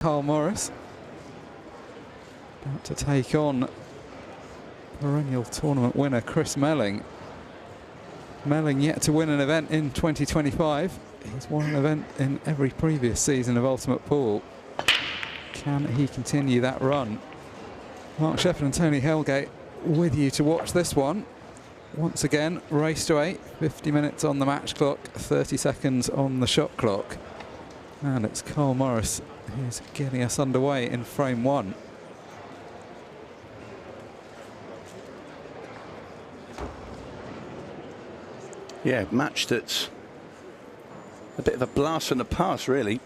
Carl Morris about to take on perennial tournament winner Chris Melling. Melling yet to win an event in 2025. He's won an event in every previous season of Ultimate Pool. Can he continue that run? Mark Sheppard and Tony Helgate with you to watch this one. Once again, race to 8, 50 minutes on the match clock, 30 seconds on the shot clock. And it's Carl Morris who's getting us underway in frame 1. Yeah, match that's a bit of a blast from the past, really.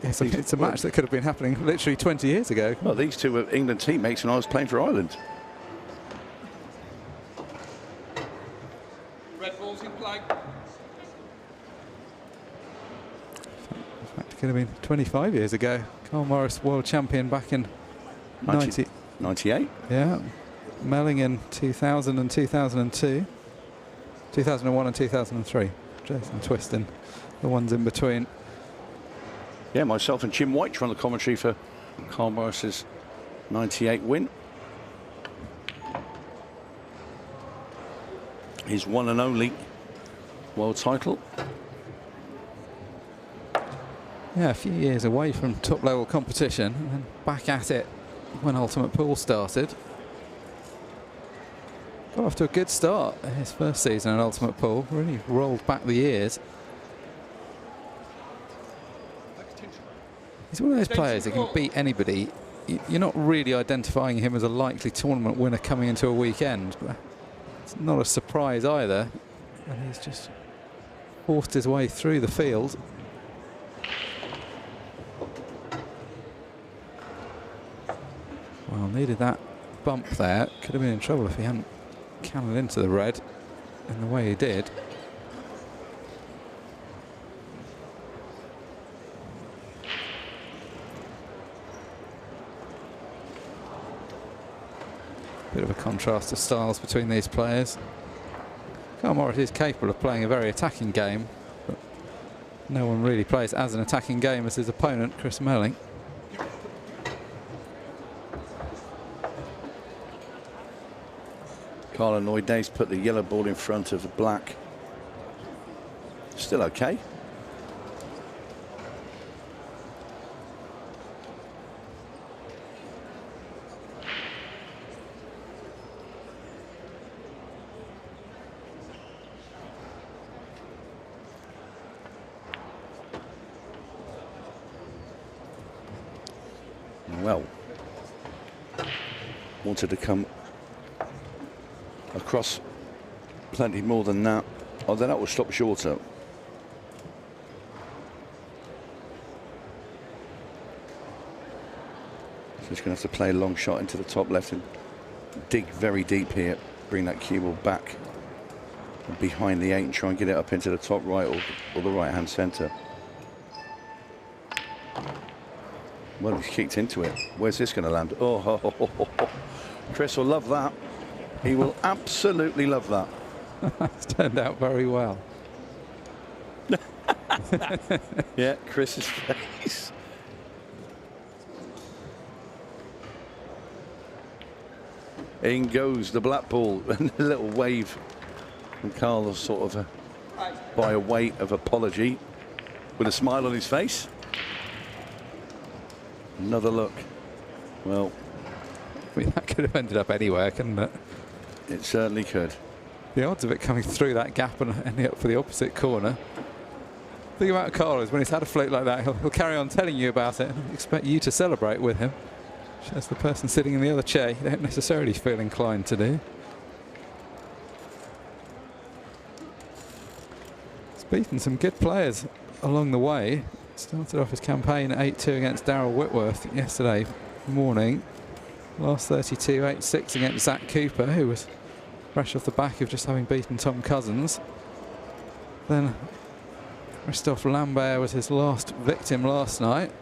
It's a match that could have been happening literally 20 years ago. Well, these two were England teammates when I was playing for Ireland. Red ball's in play. In fact, it could have been 25 years ago. Carl Morris, world champion back in 98. Yeah, Melling in 2000 and 2002. 2001 and 2003. Jason Twiston, the ones in between. Yeah, myself and Jim White were on the commentary for Carl Morris's 98 win. His one and only world title. Yeah, a few years away from top level competition and then back at it when Ultimate Pool started. Got off to a good start his first season in Ultimate Pool, really rolled back the years. He's one of those players that can beat anybody. You're not really identifying him as a likely tournament winner coming into a weekend, but it's not a surprise either. And he's just forced his way through the field. Well, needed that bump there. Could have been in trouble if he hadn't cannoned into the red in the way he did. Bit of a contrast of styles between these players. Carl Morris is capable of playing a very attacking game, but no one really plays as an attacking game as his opponent, Chris Melling. Carl annoyed Dave's put the yellow ball in front of the black. Still okay. Well, wanted to come across plenty more than that. Oh, then that will stop shorter. So he's going to have to play a long shot into the top left and dig very deep here. Bring that cue ball back behind the 8 and try and get it up into the top right or the right hand centre. Well, he's kicked into it. Where's this going to land? Oh, Chris will love that. He will absolutely love that. It's turned out very well. Yeah, Chris's face. In goes the black ball, and a little wave from Carl, sort of by a way of apology, with a smile on his face. Another look. Well, I mean, that could have ended up anywhere, couldn't it? It certainly could. The odds of it coming through that gap and ending up for the opposite corner. The thing about Carl is when he's had a fluke like that, he'll carry on telling you about it and expect you to celebrate with him. Which as the person sitting in the other chair, you don't necessarily feel inclined to do. He's beaten some good players along the way. Started off his campaign at 8-2 against Darryl Whitworth yesterday morning. Last 32, 8-6 against Zach Cooper, who was fresh off the back of just having beaten Tom Cousins. Then Christophe Lambert was his last victim last night.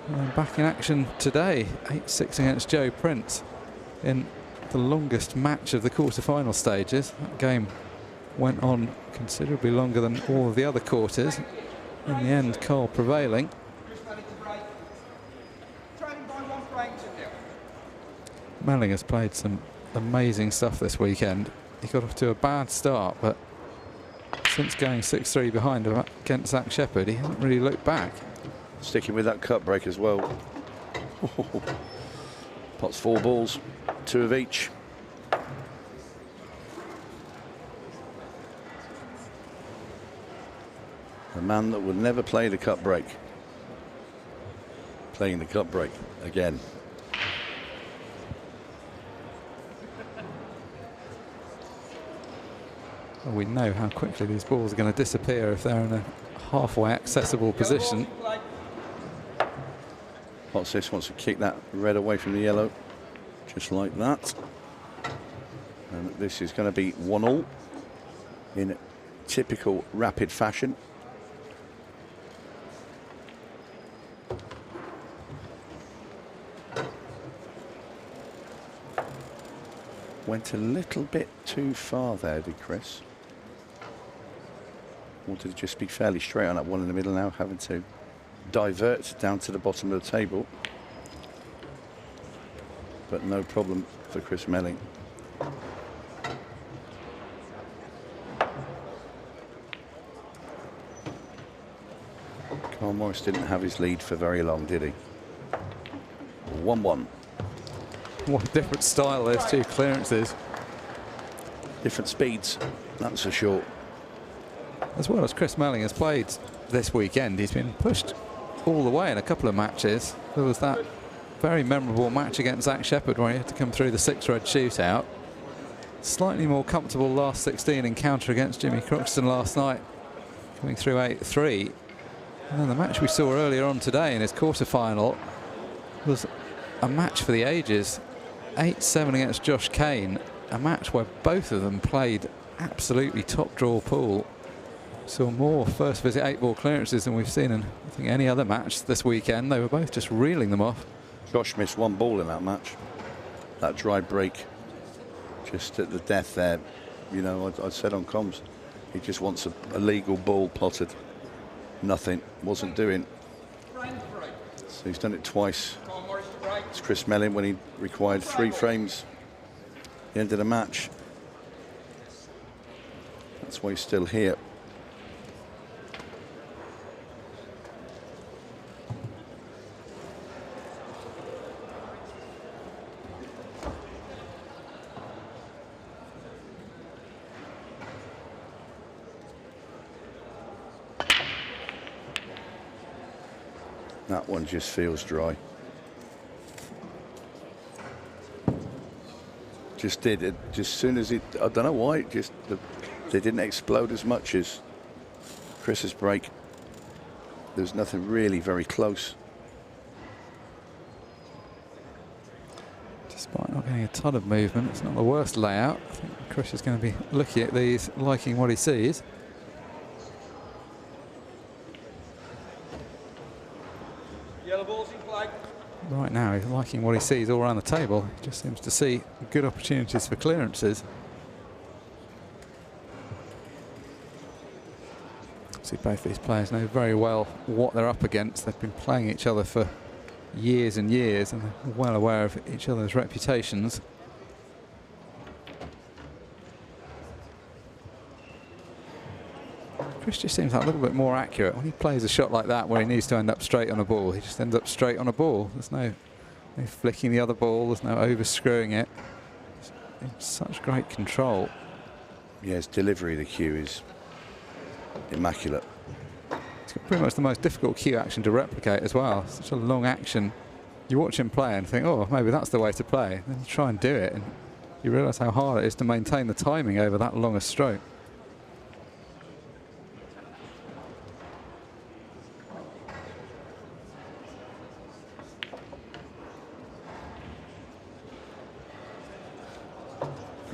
And back in action today, 8-6 against Joe Prince in the longest match of the quarter-final stages. That game went on considerably longer than all of the other quarters. In the end, Carl prevailing. Melling has played some amazing stuff this weekend. He got off to a bad start, but since going 6-3 behind against 𝗏𝗏 𝗏𝗃𝗏, he hasn't really looked back. Sticking with that cut break as well. Pots 4 balls, 2 of each. The man that would never play the cut break, playing the cut break again. Well, we know how quickly these balls are going to disappear if they're in a halfway accessible position. 𝗏𝗏𝗏𝗏 wants to kick that red away from the yellow, just like that. And this is going to be 1-1 in typical rapid fashion. Went a little bit too far there, did Chris? Wanted to just be fairly straight on that one in the middle now, having to divert down to the bottom of the table. But no problem for Chris Melling. Carl Morris didn't have his lead for very long, did he? 1-1. What a different style, those two clearances. Different speeds, that's for sure. As well as Chris Melling has played this weekend, he's been pushed all the way in a couple of matches. There was that very memorable match against 𝗏𝗏 𝗏𝗏 where he had to come through the 6-red shootout. Slightly more comfortable last 16 encounter against Jimmy Crookston last night, coming through 8-3. And then the match we saw earlier on today in his quarter-final was a match for the ages. 8-7 against Josh Kane, a match where both of them played absolutely top draw pool. Saw more first visit 8-ball clearances than we've seen in, I think, any other match this weekend. They were both just reeling them off. Josh missed 1 ball in that match. That dry break, just at the death there. You know, I said on comms, he just wants a legal ball potted. Nothing, wasn't doing. So he's done it twice. It's Chris Melling when he required 3 frames at the end of the match. That's why he's still here. That one just feels dry. Just did it. Just as soon as it, I don't know why, it just they didn't explode as much as Chris's break. There's nothing really very close. Despite not getting a ton of movement, it's not the worst layout. I think Chris is going to be looking at these, liking what he sees. Right now, he's liking what he sees all around the table. He just seems to see good opportunities for clearances. See, both these players know very well what they're up against. They've been playing each other for years and years, and they're well aware of each other's reputations. Chris just seems like a little bit more accurate. When he plays a shot like that where he needs to end up straight on a ball, he just ends up straight on a ball. There's no flicking the other ball, there's no over-screwing it. It's in such great control. Yeah, his delivery of the cue is immaculate. It's pretty much the most difficult cue action to replicate as well. Such a long action. You watch him play and think, oh, maybe that's the way to play. Then you try and do it, and you realise how hard it is to maintain the timing over that long a stroke.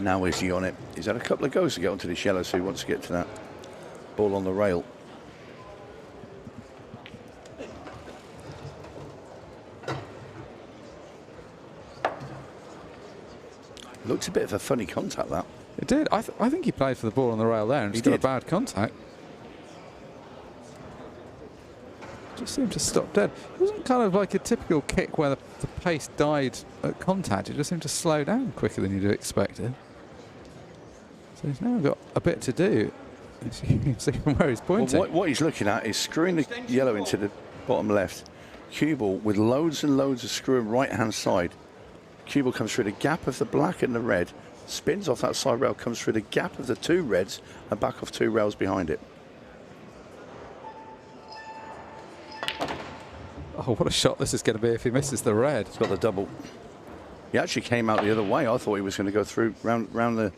Now is he on it? He's had a couple of goes to get onto this yellow, so he wants to get to that ball on the rail. Looks a bit of a funny contact, that. It did. I think he played for the ball on the rail there and just got a bad contact. just seemed to stop dead. It wasn't kind of like a typical kick where the pace died at contact. It just seemed to slow down quicker than you'd have expected. So he's now got a bit to do. You can see from where he's pointing. Well, what he's looking at is screwing the yellow into the bottom left. Cue ball with loads and loads of screwing right-hand side. Cue ball comes through the gap of the black and the red, spins off that side rail, comes through the gap of the two reds and back off two rails behind it. Oh, what a shot this is going to be if he misses the red. He's got the double. He actually came out the other way. I thought he was going to go through round the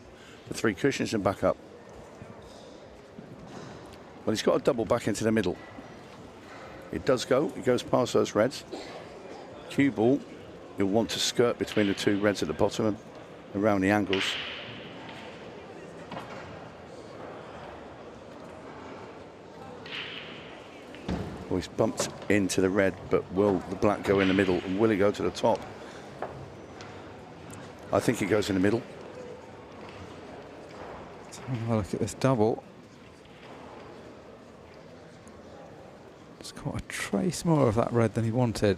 three cushions and back up. Well, he's got a double back into the middle. It does go. It goes past those reds. Cue ball, you'll want to skirt between the two reds at the bottom and around the angles. Well, he's bumped into the red, but will the black go in the middle? And will it go to the top? I think it goes in the middle. Let's have a look at this double. It's got a trace more of that red than he wanted.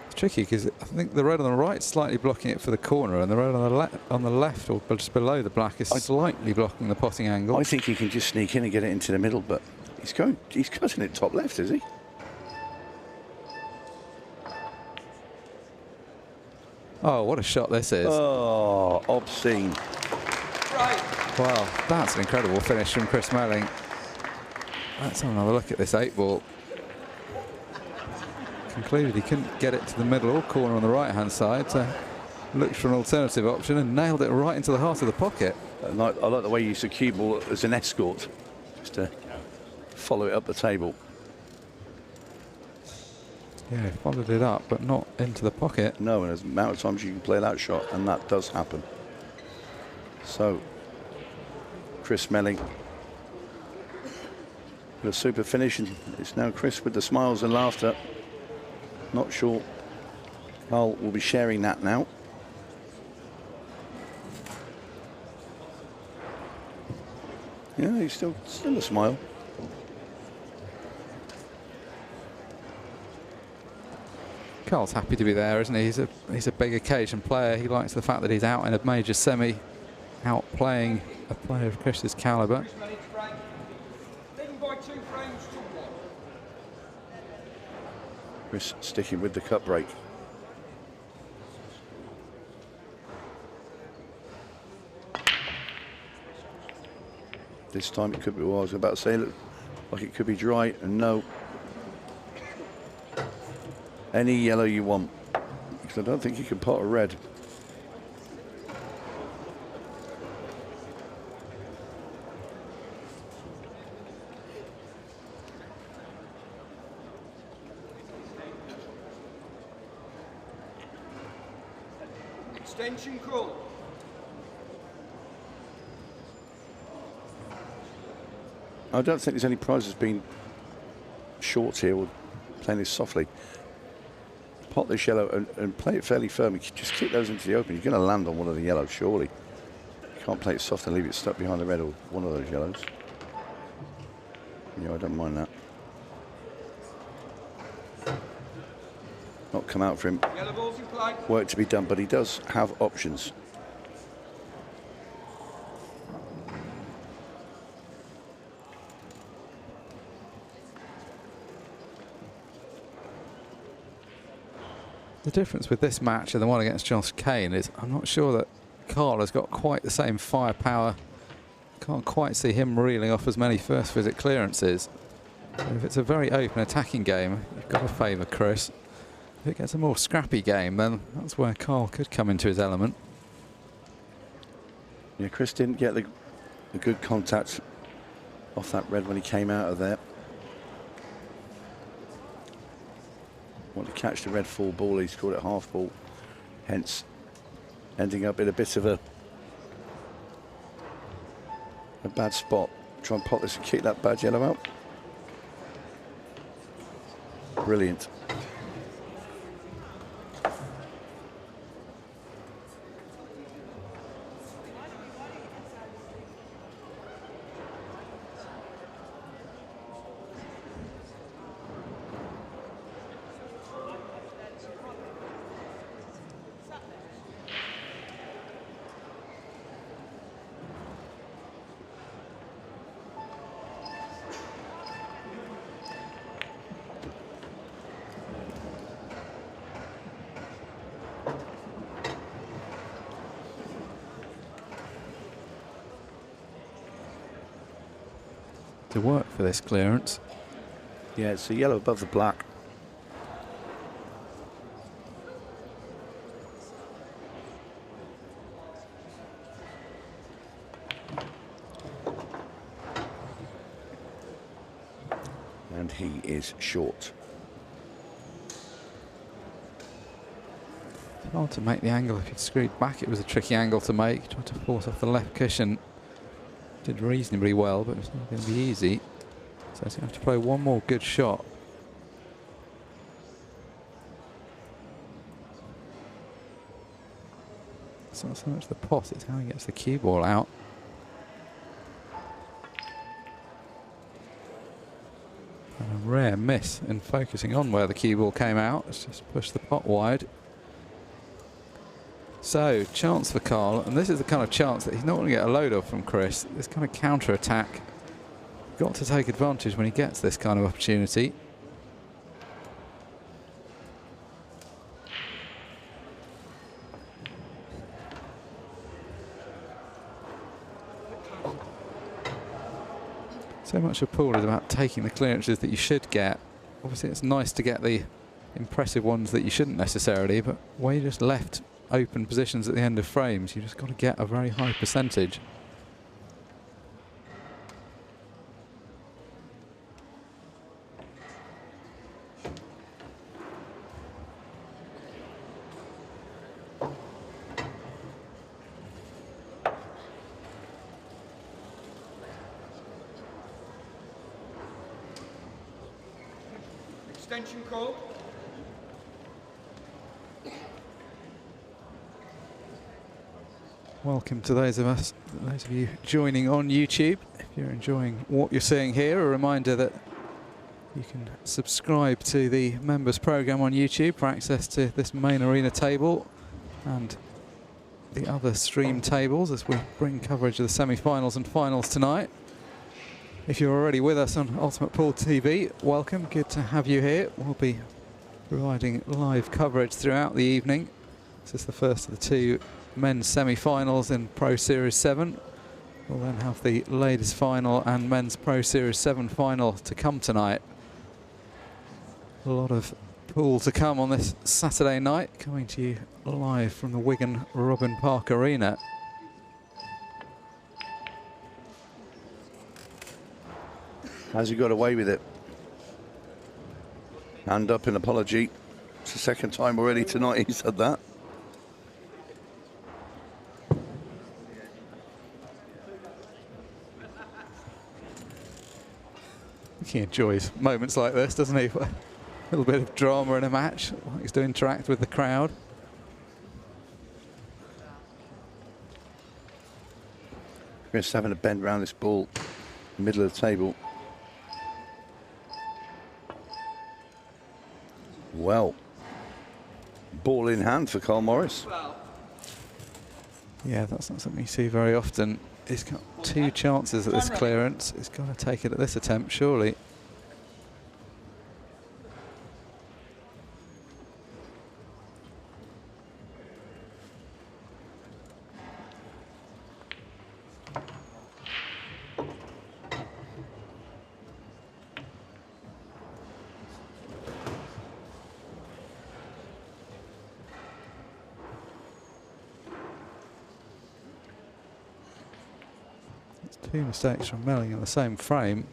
It's tricky because I think the red on the right is slightly blocking it for the corner, and the red on the left, or just below the black, is slightly blocking the potting angle. I think he can just sneak in and get it into the middle, but he's cutting it top left, is he? Oh, what a shot this is. Oh, obscene. Well, that's an incredible finish from Chris Melling. Let's have another look at this 8-ball. Concluded he couldn't get it to the middle or corner on the right-hand side, so looked for an alternative option and nailed it right into the heart of the pocket. I like the way you use the cue ball as an escort, just to follow it up the table. Yeah, he followed it up, but not into the pocket. No, and there's the amount of times you can play that shot, and that does happen. So, Chris Melling with a super finish, and it's now Chris with the smiles and laughter. Not sure Carl will be sharing that now. Yeah, he's still a smile. Carl's happy to be there, isn't he? He's a big occasion player. He likes the fact that he's out in a major semi, outplaying a player of Chris's calibre. Chris sticking with the cut break. This time it could be, well, I was about to say, look like it could be dry, and no. Any yellow you want, because I don't think you can pot a red. Extension crawl. I don't think there's any prizes being short here. We're playing this softly. Pot this yellow and play it fairly firm. You just kick those into the open. You're going to land on one of the yellows, surely. You can't play it soft and leave it stuck behind the red or one of those yellows. Yeah, I don't mind that. Not come out for him. Yellow balls in play. Work to be done, but he does have options. The difference with this match and the one against Josh Kane is I'm not sure that Carl has got quite the same firepower. Can't quite see him reeling off as many first visit clearances. If it's a very open attacking game, you've got to favour Chris. If it gets a more scrappy game, then that's where Carl could come into his element. Yeah, Chris didn't get the good contact off that red when he came out of there. Want to catch the red full ball, he scored it half ball, hence ending up in a bit of a bad spot. Try and pot this and kick that bad yellow out. Brilliant. to work for this clearance. Yeah, it's the yellow above the black. And he is short. Hard to make the angle if he'd screwed back. It was a tricky angle to make. Tried to force off the left cushion. Did reasonably well, but it's not going to be easy. So he's going to have to play one more good shot. It's not so much the pot, it's how he gets the cue ball out. And a rare miss in focusing on where the cue ball came out. It's just pushed the pot wide. So, chance for Carl, and this is the kind of chance that he's not going to get a load of from Chris. This kind of counter-attack. Got to take advantage when he gets this kind of opportunity. So much of pool is about taking the clearances that you should get. Obviously, it's nice to get the impressive ones that you shouldn't necessarily, but where you just left open positions at the end of frames, you just got to get a very high percentage. Extension call. Welcome to those of you joining on YouTube. If you're enjoying what you're seeing here, a reminder that you can subscribe to the members program on YouTube for access to this main arena table and the other stream tables as we bring coverage of the semi-finals and finals tonight. If you're already with us on Ultimate Pool TV, welcome, good to have you here. We'll be providing live coverage throughout the evening. This is the first of the two men's semi-finals in Pro Series 7. We'll then have the ladies final and men's Pro Series 7 final to come tonight. A lot of pool to come on this Saturday night, coming to you live from the Wigan Robin Park Arena. Has he got away with it? Hand up in apology. It's the second time already tonight he said that. He enjoys moments like this, doesn't he? A little bit of drama in a match, likes to interact with the crowd. Chris having to bend around this ball, middle of the table. Well, ball in hand for Carl Morris. Yeah, that's not something you see very often. He's got two chances at this clearance. He's got to take it at this attempt, surely. Two mistakes from Melling in the same frame.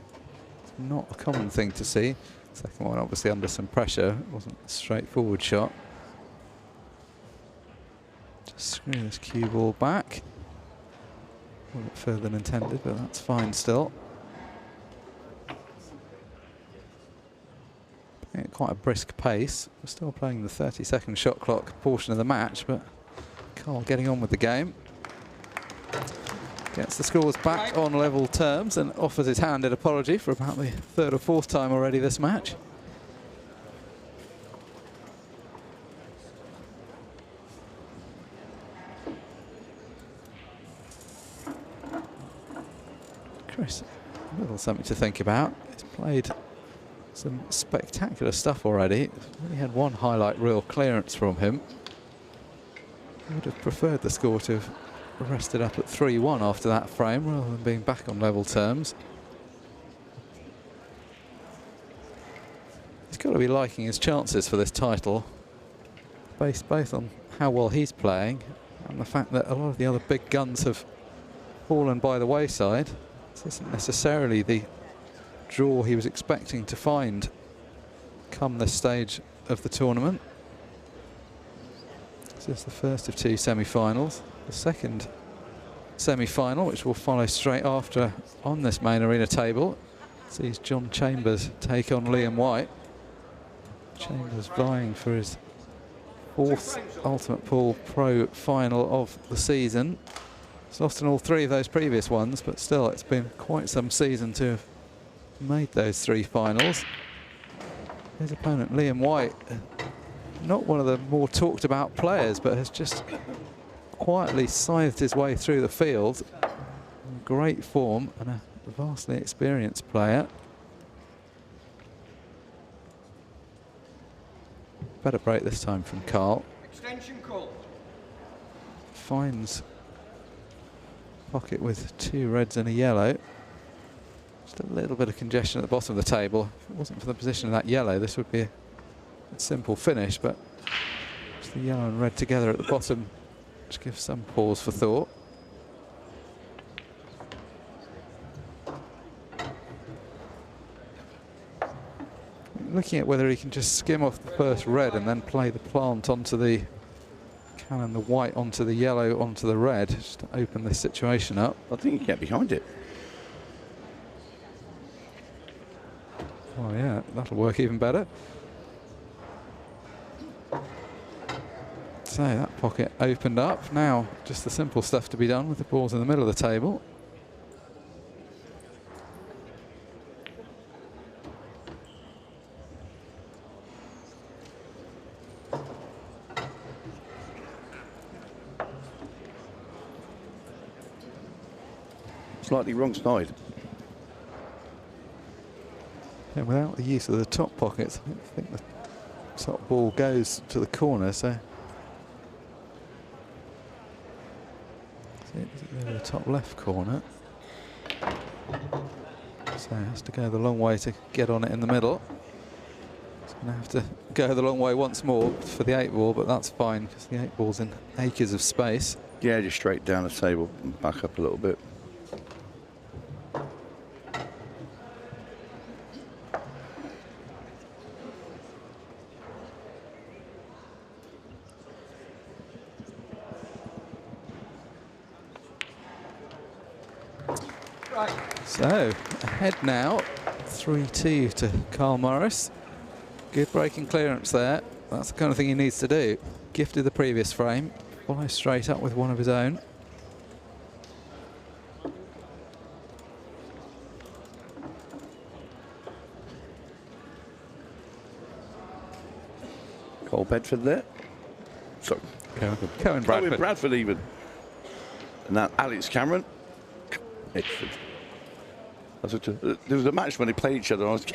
It's not a common thing to see. Second one obviously under some pressure. It wasn't a straightforward shot. Just screw this cue ball back. A little bit further than intended, but that's fine still. Playing at quite a brisk pace. We're still playing the 30-second shot clock portion of the match, but Carl getting on with the game. Gets the scores back on level terms and offers his handed apology for about the third or fourth time already this match. Chris, a little something to think about. He's played some spectacular stuff already. Only had one highlight reel clearance from him. Would have preferred the score to have rested up at 3-1 after that frame rather than being back on level terms. got to be liking his chances for this title, based both on how well he's playing and the fact that a lot of the other big guns have fallen by the wayside. This isn't necessarily the draw he was expecting to find come this stage of the tournament. This is the first of two semi-finals. The second semi-final, which will follow straight after on this main arena table, sees John Chambers take on Liam White. Chambers vying for his fourth Ultimate Pool Pro final of the season. He's lost in all three of those previous ones, but still it's been quite some season to have made those three finals. His opponent, Liam White, not one of the more talked about players, but has just quietly scythed his way through the field. In great form and a vastly experienced player. Better break this time from Carl. Extension call. Finds pocket with two reds and a yellow. Just a little bit of congestion at the bottom of the table. If it wasn't for the position of that yellow, this would be a simple finish, but just the yellow and red together at the bottom, which gives some pause for thought. Looking at whether he can just skim off the first red and then play the plant onto the cannon, the white onto the yellow, onto the red, just to open this situation up. I think he can get behind it. Oh yeah, that'll work even better. So that pocket opened up. Now just the simple stuff to be done with the balls in the middle of the table. Slightly wrong side. Yeah, without the use of the top pockets, I think the top ball goes to the corner, so the top left corner. So it has to go the long way to get on it in the middle. It's going to have to go the long way once more for the 8 ball, but that's fine because the 8 ball's in acres of space. Yeah, just straight down the table and back up a little bit. So, ahead now, 3-2 to Carl Morris. Good breaking clearance there. That's the kind of thing he needs to do. Gifted the previous frame, follow straight up with one of his own. 𝗘𝘃𝗵𝗵 there. Sorry. 𝗘𝗃𝗵𝗵 even. And now Alex Cameron. Edford. There was a match when they played each other and I was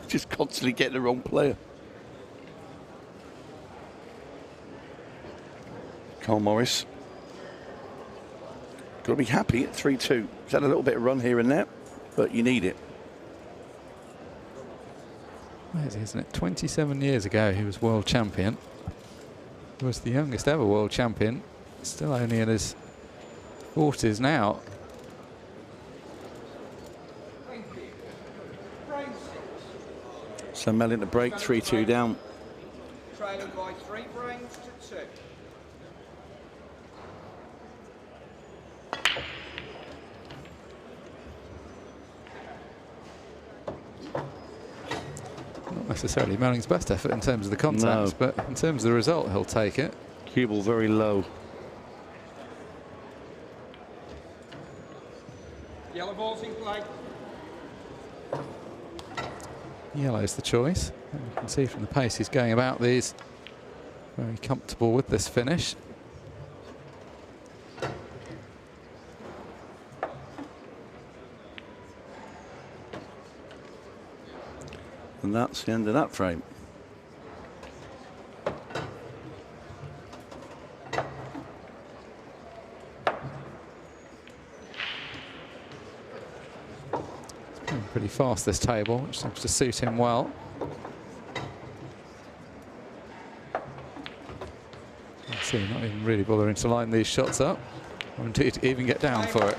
just constantly getting the wrong player. Carl Morris. Got to be happy at 3-2. He's had a little bit of run here and there, but you need it. Amazing, isn't it? 27 years ago he was world champion. He was the youngest ever world champion. Still only in his 40s now. So Melling to break, 3-2 down. Trailing by 3 frames to 2. Not necessarily Melling's best effort in terms of the contacts, No. but in terms of the result, he'll take it. Cue very low. Yellow ball's in play. Yellow's the choice. And you can see from the pace he's going about these, very comfortable with this finish. And that's the end of that frame. Pretty fast, this table, which seems to suit him well. 32, not even really bothering to line these shots up, or indeed even get down for it.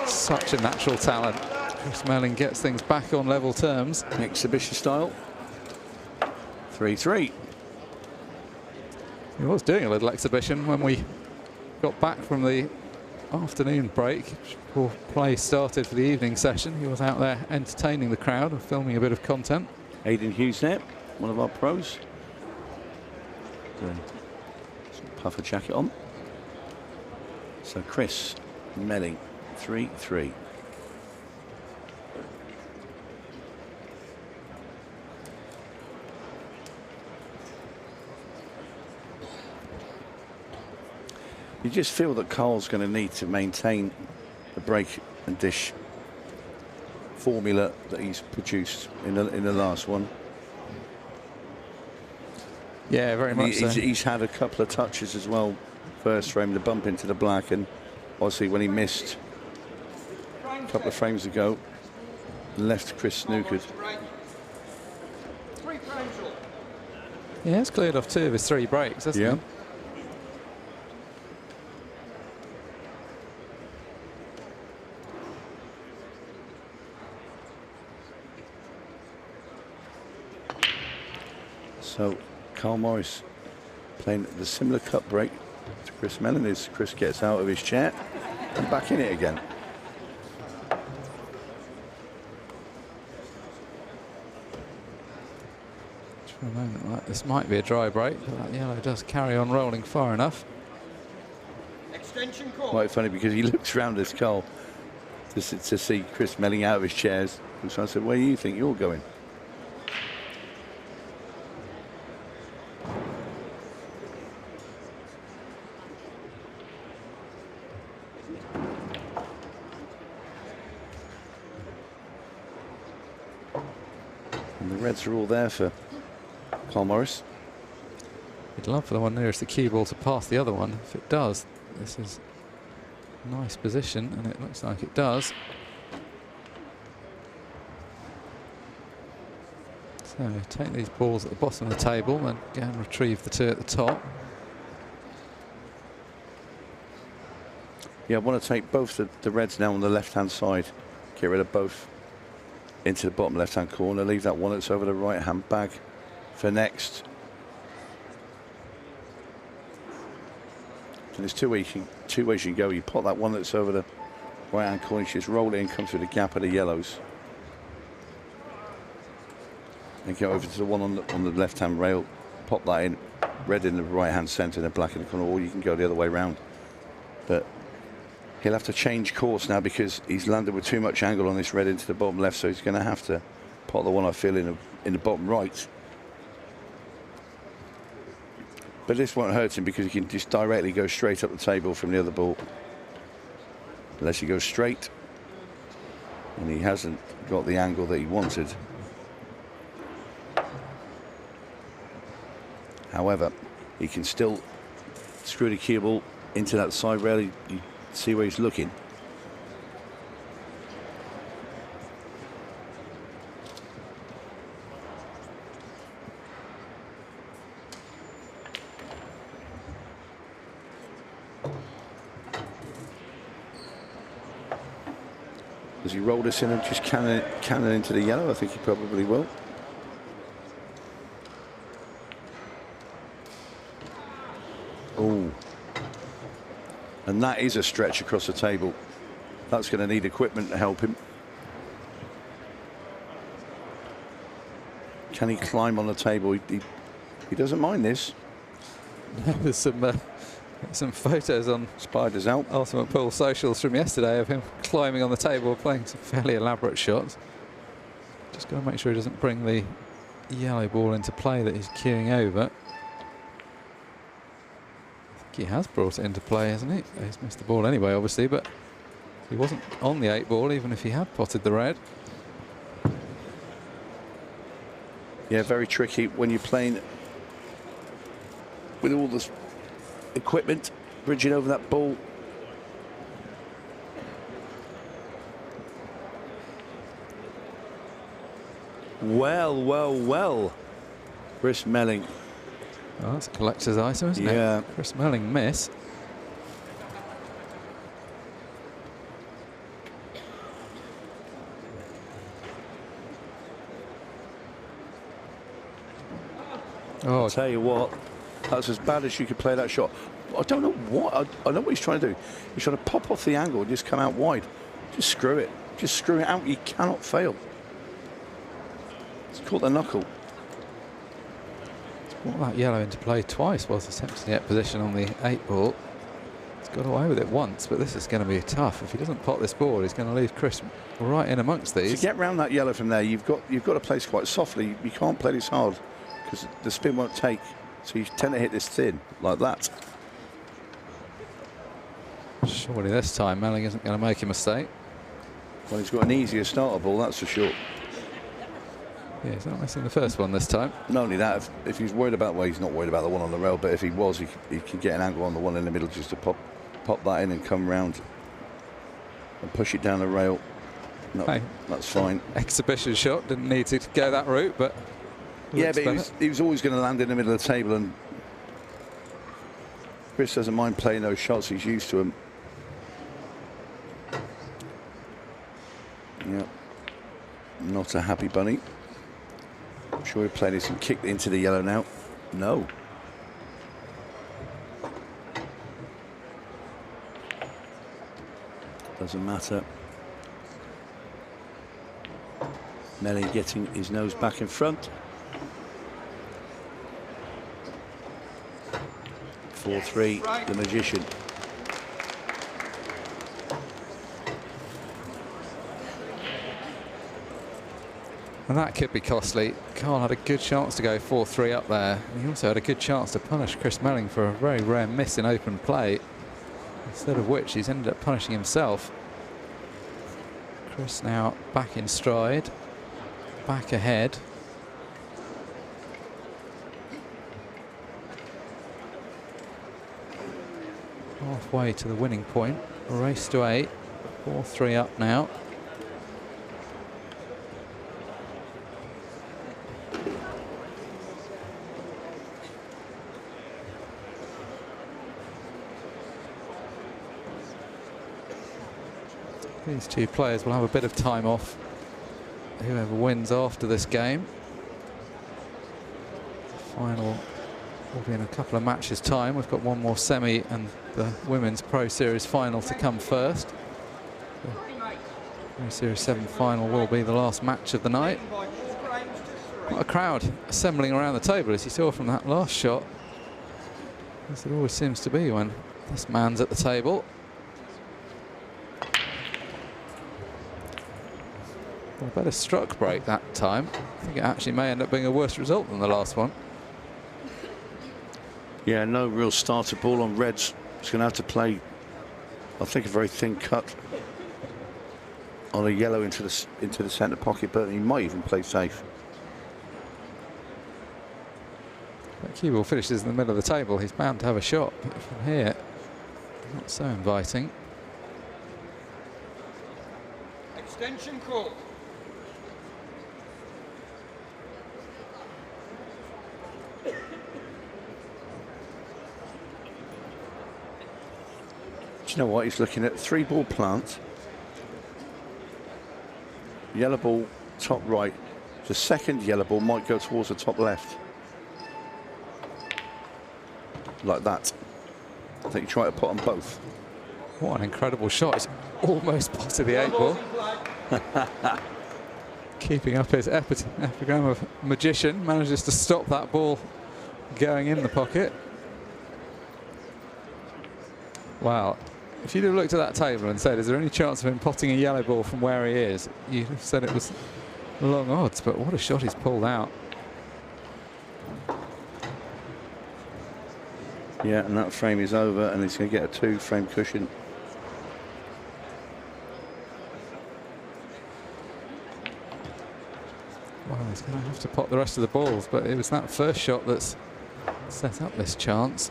Such a natural talent. Chris Melling gets things back on level terms. Exhibition style. 3-3. He was doing a little exhibition when we got back from the afternoon break before play started for the evening session. He was out there entertaining the crowd and filming a bit of content. Aidan Hughes there, one of our pros. Some puffer jacket on. So Chris Melling, 3-3. You just feel that Carl's going to need to maintain the break and dish formula that he's produced in the last one. Yeah, very much so. He's had a couple of touches as well. First frame, the bump into the black, and obviously when he missed a couple of frames ago, left Chris snookered. He has cleared off 2 of his 3 breaks, hasn't he? So Carl Morris playing the similar cut break to Chris Melling as Chris gets out of his chair and back in it again. For a moment like this might be a dry break, but that yellow does carry on rolling far enough. Extension call. Quite funny because he looks round as Carl to see Chris Melling out of his chairs. So I said, where do you think you're going? And the reds are all there for Carl Morris. He'd love for the one nearest the cue ball to pass the other one. If it does, this is a nice position, and it looks like it does. So take these balls at the bottom of the table and go and retrieve the 2 at the top. Yeah, I want to take both the reds now on the left-hand side. Get rid of both into the bottom left-hand corner. Leave that one that's over the right-hand bag for next. And there's two ways you can go. You pot that one that's over the right-hand corner, you just roll it in, come through the gap of the yellows. And go over to the one on the left-hand rail, pop that in, red in the right-hand centre and black in the corner, or you can go the other way round. But he'll have to change course now because he's landed with too much angle on this red into the bottom left, so he's going to have to pot the one I feel in the bottom right. But this won't hurt him because he can just directly go straight up the table from the other ball. Unless he goes straight. And he hasn't got the angle that he wanted. However, he can still screw the cue ball into that side rail. You see where he's looking. Does he roll this in and just cannon into the yellow? I think he probably will. Oh. And that is a stretch across the table. That's going to need equipment to help him. Can he climb on the table? He doesn't mind this. There's some photos on Spiders out. Ultimate Pool socials from yesterday of him climbing on the table, playing some fairly elaborate shots. Just got to make sure he doesn't bring the yellow ball into play that he's queuing over. I think he has brought it into play, hasn't he? He's missed the ball anyway, obviously, but he wasn't on the 8 ball, even if he had potted the red. Yeah, very tricky when you're playing with all this equipment, bridging over that ball. Well. Chris Melling Oh, that's a collector's item, isn't Yeah. it? Chris Melling miss. Oh, I'll tell you what, that's as bad as you could play that shot. I don't know what, I know what he's trying to do. He's trying to pop off the angle and just come out wide. Just screw it. Just screw it out. You cannot fail. It's caught the knuckle. brought that yellow into play twice whilst attempting to get position on the 8 ball. He's got away with it once, but this is going to be tough. If he doesn't pot this ball, he's going to leave Chris right in amongst these. To get round that yellow from there, you've got to place quite softly. You can't play this hard because the spin won't take. So you tend to hit this thin like that. Surely this time Melling isn't going to make a mistake. Well, he's got an easier starter ball, that's for sure. Yeah, he's not missing the first one this time. Not only that, if he's worried about, well, he's not worried about the one on the rail, but if he was, he could get an angle on the one in the middle just to pop that in and come round and push it down the rail. No, hey, that's fine. Exhibition shot, didn't need to go that route, but yeah, but he was always going to land in the middle of the table, and Chris doesn't mind playing those shots. He's used to them. Yeah, not a happy bunny. I'm sure he played this and kicked into the yellow now. No. Doesn't matter. Melling getting his nose back in front. 4-3, the magician. And that could be costly. Carl had a good chance to go 4-3 up there. He also had a good chance to punish Chris Melling for a very rare miss in open play, instead of which he's ended up punishing himself. Chris now back in stride, back ahead. Halfway to the winning point. A race to 8. 4-3 up now. These two players will have a bit of time off, whoever wins after this game. The final will be in a couple of matches' time. We've got one more semi and the Women's Pro Series final to come first. The Pro Series 7 final will be the last match of the night. Quite a crowd assembling around the table, as you saw from that last shot, as it always seems to be when this man's at the table. Well, better struck break that time. I think it actually may end up being a worse result than the last one. Yeah, no real starter ball on reds. He's going to have to play, I think, a very thin cut on a yellow into the centre pocket, but he might even play safe. But 𝗏𝗃𝗏 finishes in the middle of the table. He's bound to have a shot, but from here, not so inviting. Extension call. Do you know what? He's looking at 3-ball plant. Yellow ball, top right. The second yellow ball might go towards the top left. Like that. I think you try to put on both. What an incredible shot. He's almost potted the 8 ball. Keeping up his epigram of magician, manages to stop that ball going in the pocket. Wow. If you'd have looked at that table and said, is there any chance of him potting a yellow ball from where he is, you'd have said it was long odds, but what a shot he's pulled out. Yeah, and that frame is over, and he's going to get a 2-frame cushion. Well, he's going to have to pot the rest of the balls, but it was that first shot that's set up this chance.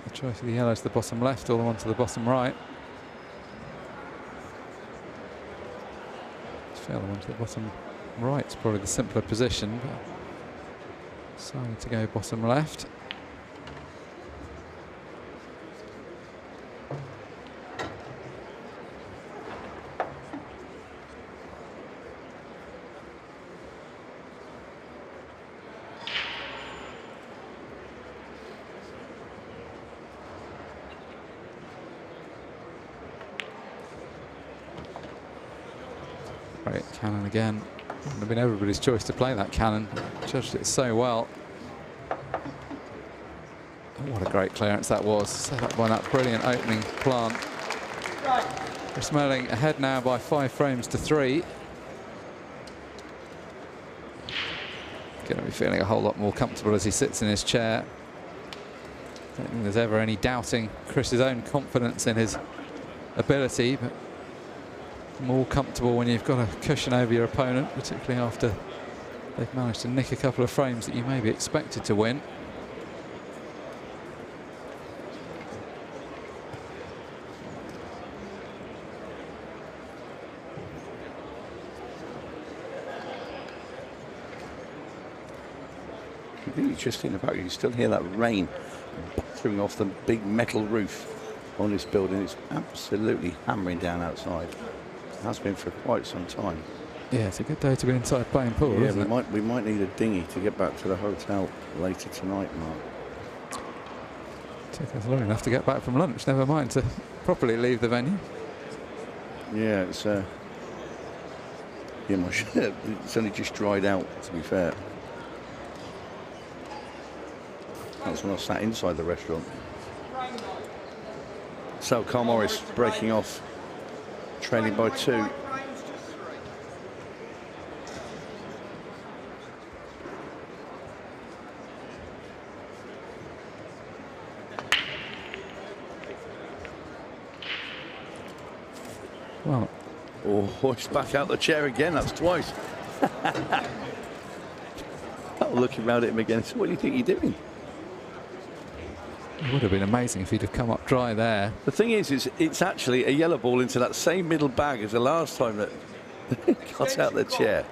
The choice of the yellow to the bottom left or the one to the bottom right. To fail the one to the bottom right is probably the simpler position, but Decided to go bottom left. Great cannon again. Would have been everybody's choice to play that cannon. Judged it so well. Oh, what a great clearance that was. Set up by that brilliant opening plant. Chris Melling ahead now by 5 frames to 3. Going to be feeling a whole lot more comfortable as he sits in his chair. Don't think there's ever any doubting Chris's own confidence in his ability, but more comfortable when you've got a cushion over your opponent, particularly after they've managed to nick a couple of frames that you may be expected to win. Really just in the back, you can still hear that rain battering off the big metal roof on this building. It's absolutely hammering down outside. It has been for quite some time. Yeah, it's a good day to be inside playing pool, yeah, isn't it? We might need a dinghy to get back to the hotel later tonight, Mark. Took us long enough to get back from lunch, never mind to properly leave the venue. Yeah, it's yeah, my shirt, it's only just dried out, to be fair. That's when I sat inside the restaurant. So Carl Morris breaking off, trailing by 2. Well, oh, he's back out the chair again. That's twice. Looking around at him again. So what do you think you're doing? it would have been amazing if he'd have come up dry there. The thing is it's actually a yellow ball into that same middle bag as the last time that got out the chair.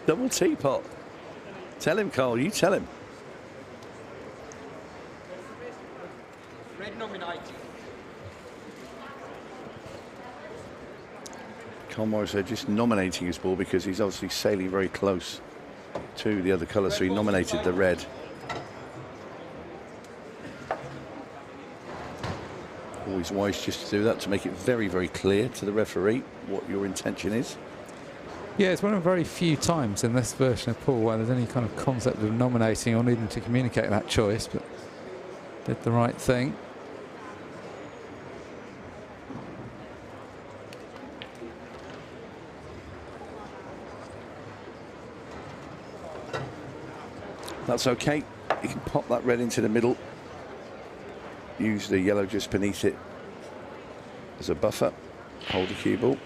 Double teapot. Tell him, Carl. You tell him. Red nominated. Carl Morris there just nominating his ball because he's obviously sailing very close to the other colour, so he nominated the red. Always wise just to do that, to make it very, very clear to the referee what your intention is. Yeah, it's one of very few times in this version of pool where there's any kind of concept of nominating or needing to communicate that choice, but did the right thing. That's okay. You can pop that red into the middle. Use the yellow just beneath it as a buffer. Hold the cue ball.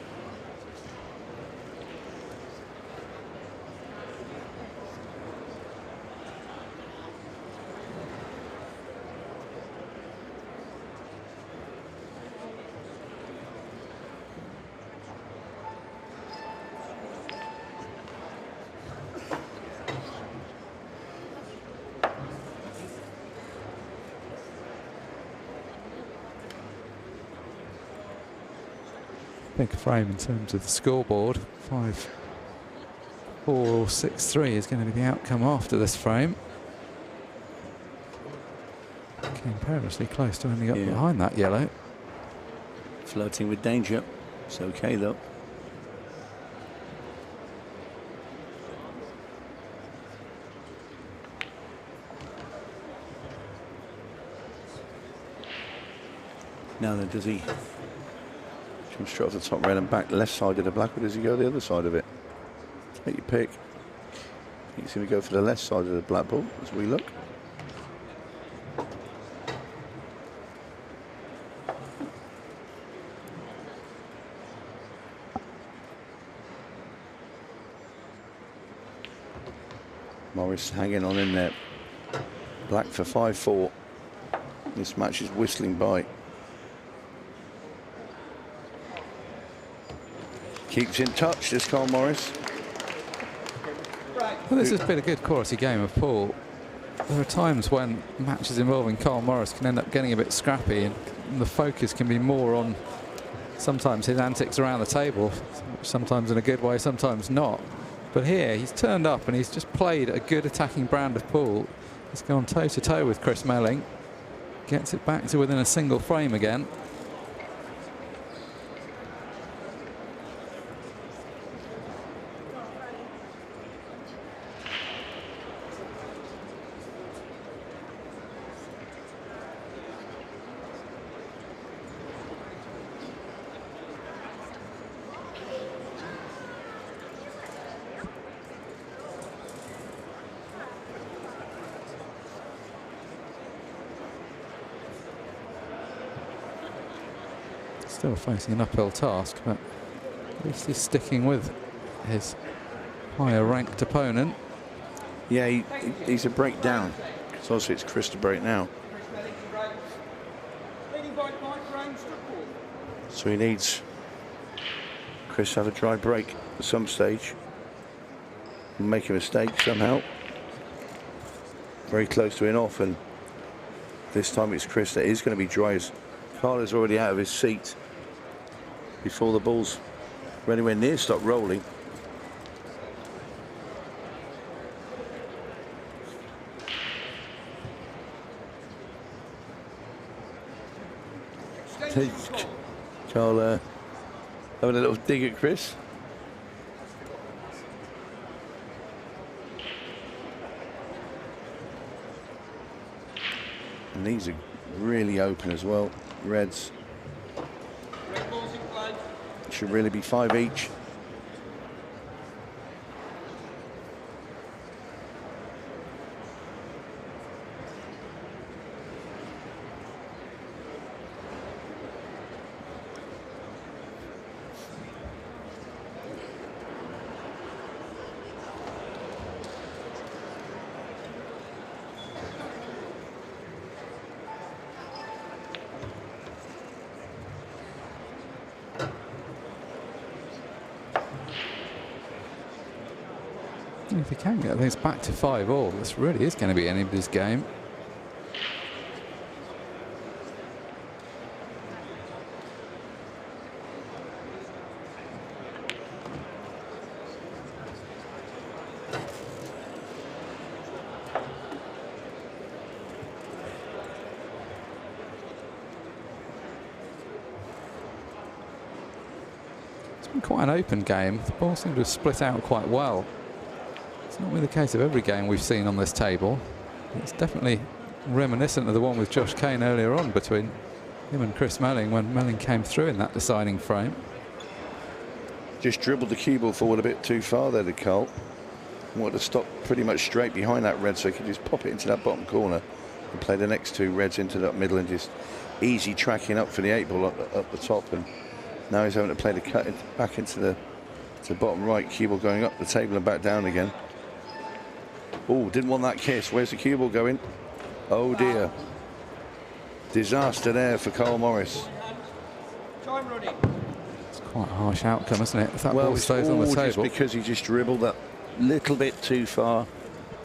Big frame in terms of the scoreboard. 5-4 or 6-3 is going to be the outcome after this frame. Came perilously close to ending up behind that yellow. Flirting with danger. It's okay though. Now then, does he come straight off the top red and back left side of the black, or does he go the other side of it? Take your pick. He's going to go for the left side of the black ball as we look. Morris hanging on in there. Black for 5-4. This match is whistling by. Keeps in touch, this Carl Morris. Right. Well, this has been a good quality game of pool. There are times when matches involving Carl Morris can end up getting a bit scrappy, and the focus can be more on sometimes his antics around the table, sometimes in a good way, sometimes not. But here, he's turned up and he's just played a good attacking brand of pool. He's gone toe-to-toe with Chris Melling. Gets it back to within a single frame again. Still facing an uphill task, but at least he's sticking with his higher ranked opponent. Yeah, he's a break down. So obviously it's Chris to break now. So he needs Chris to have a dry break at some stage. Make a mistake somehow. Very close to an off, and this time it's Chris that is going to be dry, as Carl is already out of his seat before the ball's anywhere near stop rolling. Carl having a little dig at Chris. And these are really open as well. Reds should really be 5 each. If he can get things back to 5-all, this really is going to be anybody's game. It's been quite an open game. The ball seemed to have split out quite well. It's not really the case of every game we've seen on this table. It's definitely reminiscent of the one with Josh Kane earlier on between him and Chris Melling, when Melling came through in that deciding frame. Just dribbled the cue ball forward a bit too far there, the Carl. Wanted to stop pretty much straight behind that red so he could just pop it into that bottom corner and play the next two reds into that middle, and just easy tracking up for the 8-ball up the top. And now he's having to play the cut back into the bottom right, cue ball going up the table and back down again. Oh, didn't want that kiss. Where's the cue ball going? Oh dear. Disaster there for Carl Morris. It's quite a harsh outcome, isn't it, if that ball stays on the table? Just because he just dribbled that little bit too far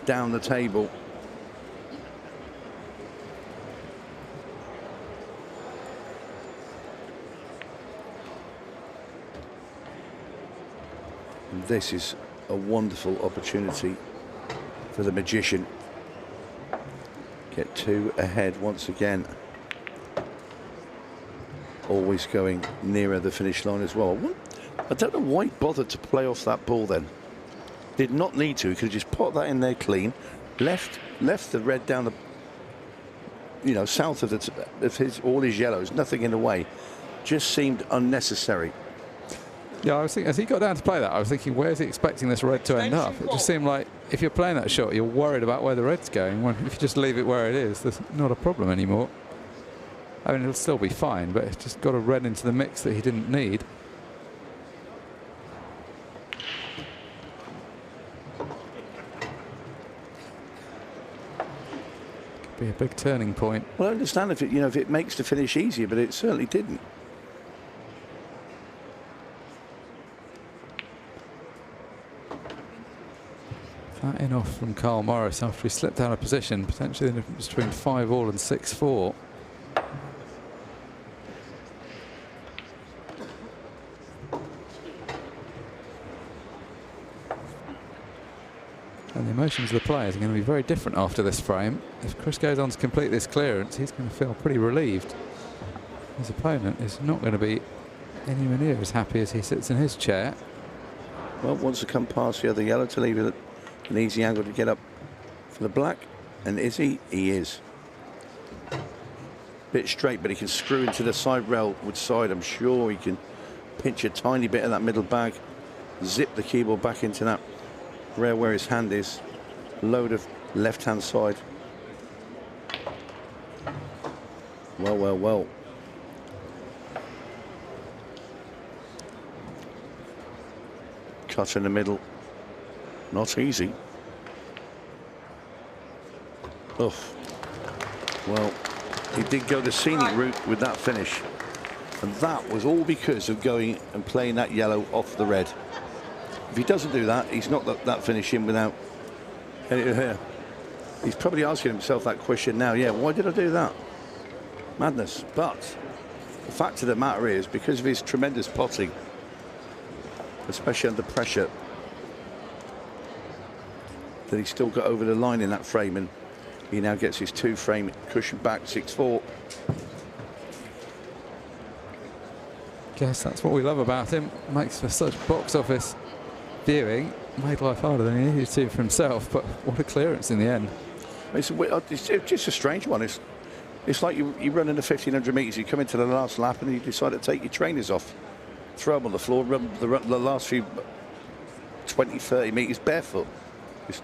down the table. And this is a wonderful opportunity for the magician. Get 2 ahead once again. Always going nearer the finish line as well. I don't know why he bothered to play off that ball then. Did not need to. He could have just popped that in there clean. Left the red down the, you know, south of all his yellows. Nothing in the way. Just seemed unnecessary. Yeah, I was thinking, as he got down to play that, I was thinking, where's he expecting this red to end up? It just seemed like if you're playing that shot, you're worried about where the red's going. When, if you just leave it where it is, there's not a problem anymore. I mean, it'll still be fine, but it's just got a red into the mix that he didn't need. Could be a big turning point. Well, I understand if it makes the finish easier, but it certainly didn't. that in off from Carl Morris after he slipped out of position, potentially the difference between 5-all and 6-4. And the emotions of the players are going to be very different after this frame. If Chris goes on to complete this clearance, he's going to feel pretty relieved. His opponent is not going to be anywhere near as happy as he sits in his chair. Well, wants to come past the other yellow to leave it an easy angle to get up for the black. And is he? He is. Bit straight, but he can screw into the side rail with side. I'm sure he can pinch a tiny bit of that middle bag, zip the keyboard back into that rail where his hand is. Load of left-hand side. Well, well, well. Cut in the middle. Not easy. Oof. Well, he did go the scenic route with that finish. And that was all because of going and playing that yellow off the red. If he doesn't do that, he's not that finish in without. He's probably asking himself that question now. Yeah, why did I do that? Madness. But the fact of the matter is, because of his tremendous potting, especially under pressure, that he still got over the line in that frame, and he now gets his 2-frame cushion back, 6-4. Guess that's what we love about him. Makes for such box office viewing. Made life harder than he needed to for himself, but what a clearance in the end. It's just a strange one. It's like you run in the 1500 metres, you come into the last lap and you decide to take your trainers off, throw them on the floor, run the last few 20, 30 metres barefoot. It's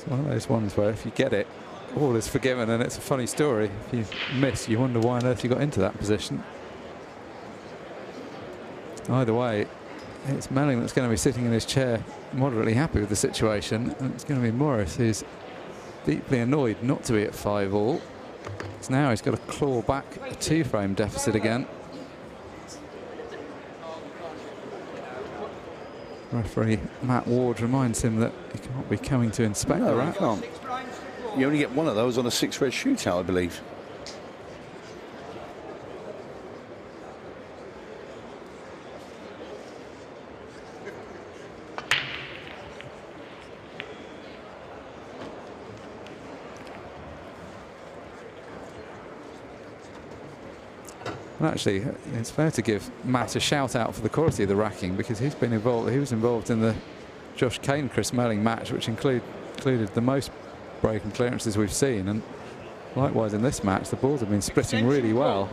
one of those ones where if you get it, all is forgiven, and it's a funny story. If you miss, you wonder why on earth you got into that position. Either way, it's Melling that's going to be sitting in his chair moderately happy with the situation, and it's going to be Morris who's deeply annoyed not to be at 5-all. So now he's got to claw back a 2-frame deficit again. Referee Matt Ward reminds him that he can't be coming to inspect the rack. You can't. You only get one of those on a 6-red shootout, I believe. And actually, it's fair to give Matt a shout out for the quality of the racking, because he's been involved. He was involved in the Josh Kane Chris Melling match, which included the most broken clearances we've seen, and likewise in this match the balls have been splitting really well.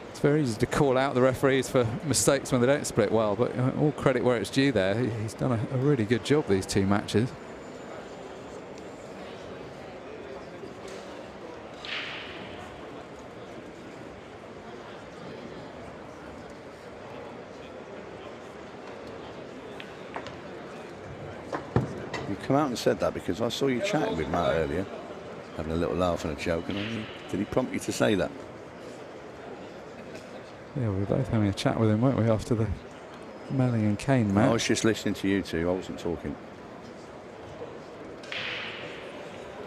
It's very easy to call out the referees for mistakes when they don't split well, but all credit where it's due there. He's done a really good job these 2 matches. Come out and said that because I saw you chatting with Matt earlier, having a little laugh and a joke, and did he prompt you to say that? Yeah, we were both having a chat with him, weren't we, after the Melling and Kane match? I was just listening to you two, I wasn't talking.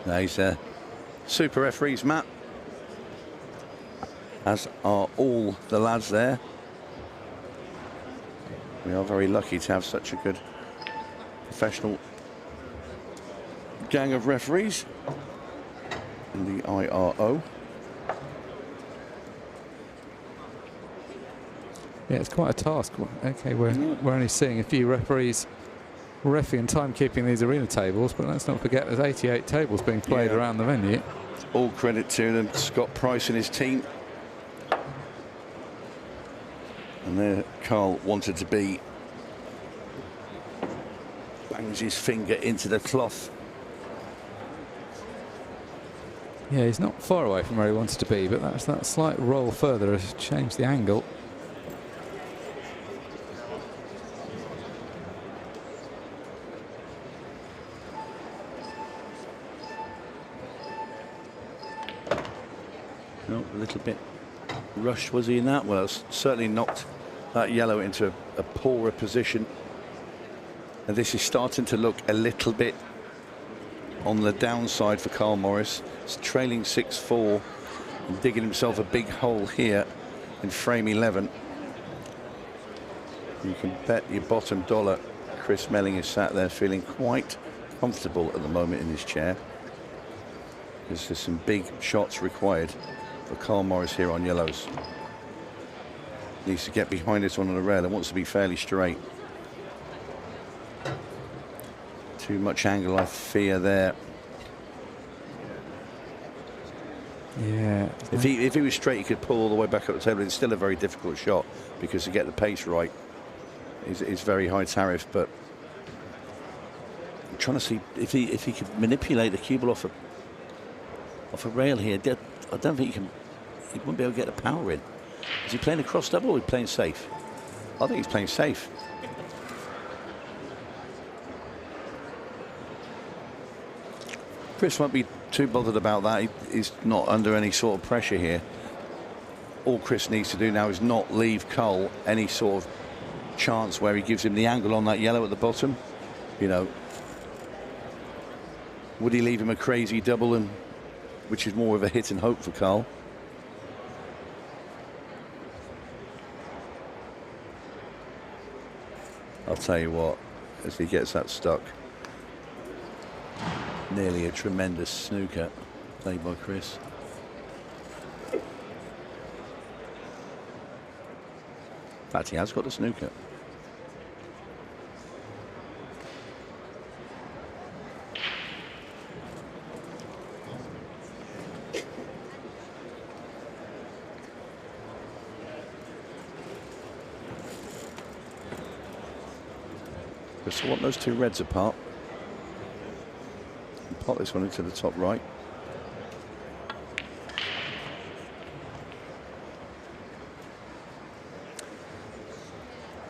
Now he's super referees, Matt, as are all the lads there. We are very lucky to have such a good professional gang of referees in the IRO. Yeah, it's quite a task. Okay, we're only seeing a few referees reffing and timekeeping these arena tables, but let's not forget there's 88 tables being played around the venue. All credit to them, Scott Price and his team. And there Carl wanted to be. Bangs his finger into the cloth. Yeah, he's not far away from where he wanted to be, but that's that slight roll further has changed the angle. No, a little bit rushed was he in that? Well, certainly knocked that yellow into a poorer position. And this is starting to look a little bit on the downside for Carl Morris. He's trailing 6-4 and digging himself a big hole here in frame 11. You can bet your bottom dollar Chris Melling is sat there feeling quite comfortable at the moment in his chair, because there's some big shots required for Carl Morris here on yellows. Needs to get behind this one on the rail and wants to be fairly straight. Too much angle, I fear, there. Yeah. If he was straight, he could pull all the way back up the table. It's still a very difficult shot, because to get the pace right is very high tariff. But I'm trying to see if he could manipulate the cue ball off a rail here. I don't think he won't be able to get the power in. Is he playing a cross double or is he playing safe? I think he's playing safe. Chris won't be too bothered about that. He's not under any sort of pressure here. All Chris needs to do now is not leave Carl any sort of chance where he gives him the angle on that yellow at the bottom. You know, would he leave him a crazy double, and which is more of a hit and hope for Carl? I'll tell you what, as he gets that stuck. Nearly a tremendous snooker played by Chris. In fact, he has got a snooker. So want those two reds apart. And pop this one into the top right.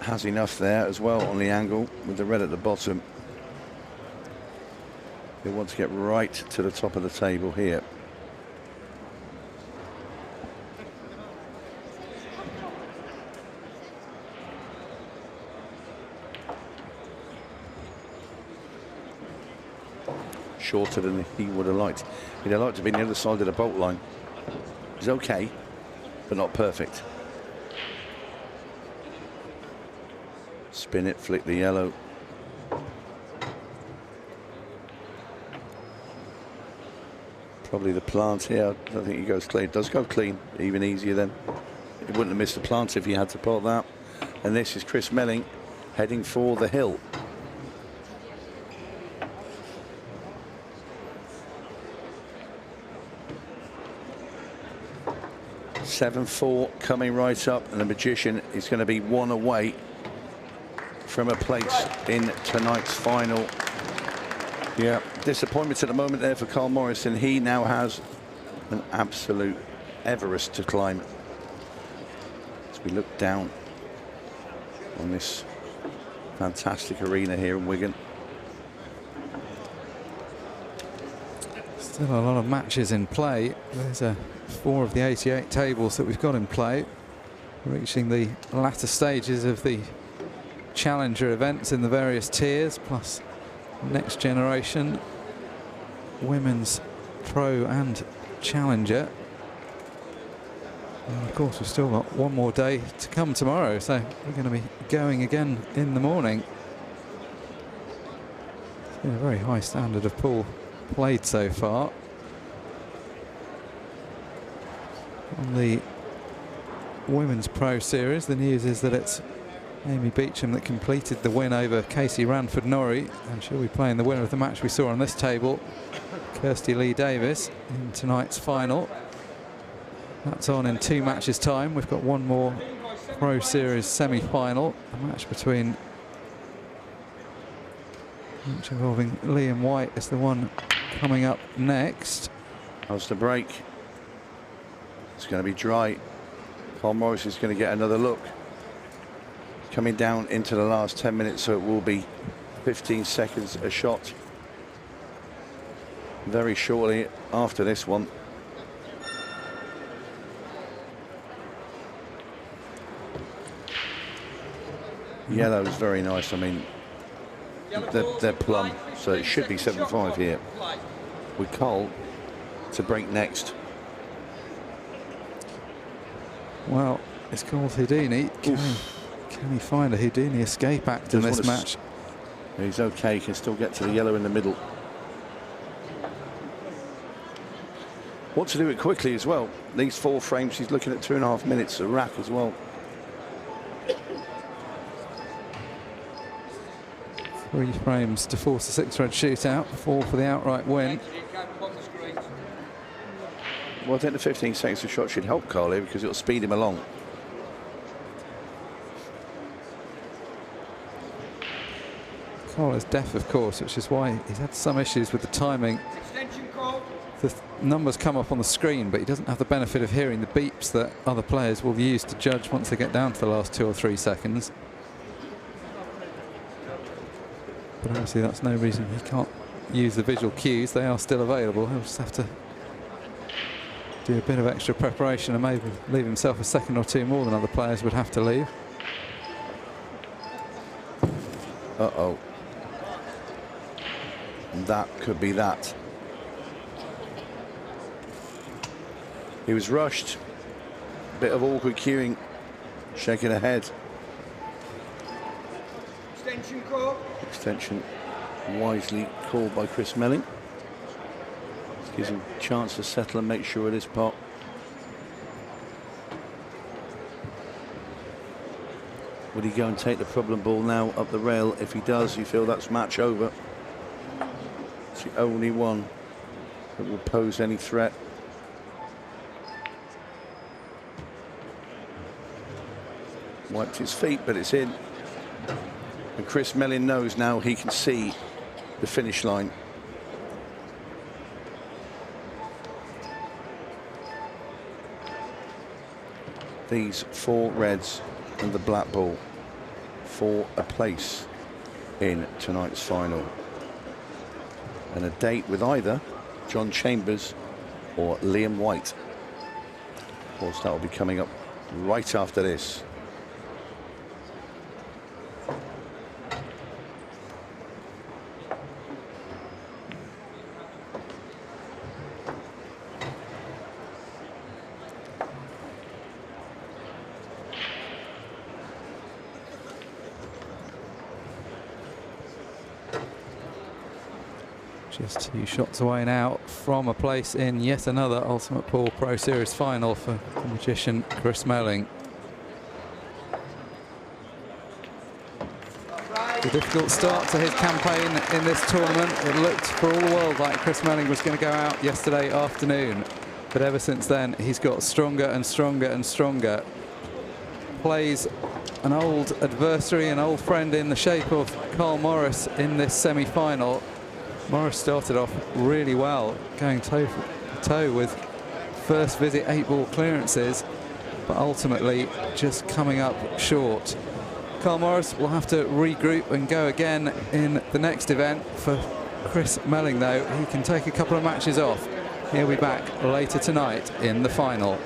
Has enough there as well on the angle with the red at the bottom. He'll want to get right to the top of the table here. Shorter than he would have liked. He'd have liked to be on the other side of the bolt line. He's okay, but not perfect. Spin it, flick the yellow. Probably the plant here. I don't think he goes clean. It does go clean, even easier then. He wouldn't have missed the plant if he had to pot that. And this is Chris Melling heading for the hill. 7-4 coming right up, and the Magician is going to be one away from a place in tonight's final. Yeah, disappointment at the moment there for Carl Morris, and he now has an absolute Everest to climb as we look down on this fantastic arena here in Wigan. Still a lot of matches in play. There's 4 of the 88 tables that we've got in play, reaching the latter stages of the challenger events in the various tiers, plus next generation women's pro and challenger. And of course, we've still got one more day to come tomorrow, so we're going to be going again in the morning. It's been a very high standard of pool played so far. On the Women's Pro Series, the news is that it's Amy Beecham that completed the win over Casey Ranford-Norrie, and she'll be playing the winner of the match we saw on this table, Kirsty Lee Davis, in tonight's final. That's on in 2 matches' time. We've got one more Pro Series semi-final, a match between involving Liam White is the one coming up next. How's the break? It's going to be dry. Carl Morris is going to get another look. Coming down into the last 10 minutes, so it will be 15 seconds a shot very shortly after this one. Yellow is very nice. I mean, they're plumb, so it should be 7-5 here. With Carl to break next. Well, it's called Houdini. Can he find a Houdini escape act in this match? He's okay, he can still get to the yellow in the middle. Want to do it quickly as well. These 4 frames, he's looking at 2.5 minutes a rack as well. 3 frames to force a 6-red shootout, 4 for the outright win. Well, I think the 15 seconds of shot should help Carl here because it'll speed him along. Carl is deaf, of course, which is why he's had some issues with the timing. The numbers come up on the screen, but he doesn't have the benefit of hearing the beeps that other players will use to judge once they get down to the last 2 or 3 seconds. But obviously that's no reason he can't use the visual cues. They are still available. He'll just have to do a bit of extra preparation and maybe leave himself a second or 2 more than other players would have to leave. Uh-oh. That could be that. He was rushed. Bit of awkward cueing. Shaking her head. Extension call. Extension wisely called by Chris Melling. Gives him a chance to settle and make sure of this pot. Would he go and take the problem ball now up the rail? If he does, you feel that's match over. It's the only one that will pose any threat. Wiped his feet, but it's in. And Chris Melling knows now he can see the finish line. These 4 reds and the black ball for a place in tonight's final. And a date with either John Chambers or Liam White. Of course, that will be coming up right after this. Just 2 shots away now from a place in yet another Ultimate Pool Pro Series final for the magician Chris Melling. A difficult start to his campaign in this tournament. It looked for all the world like Chris Melling was going to go out yesterday afternoon, but ever since then he's got stronger and stronger and stronger. Plays an old adversary, an old friend in the shape of Carl Morris in this semi-final. Morris started off really well, going toe for toe with first visit 8-ball clearances, but ultimately just coming up short. Carl Morris will have to regroup and go again in the next event. For Chris Melling, though, he can take a couple of matches off. He'll be back later tonight in the final.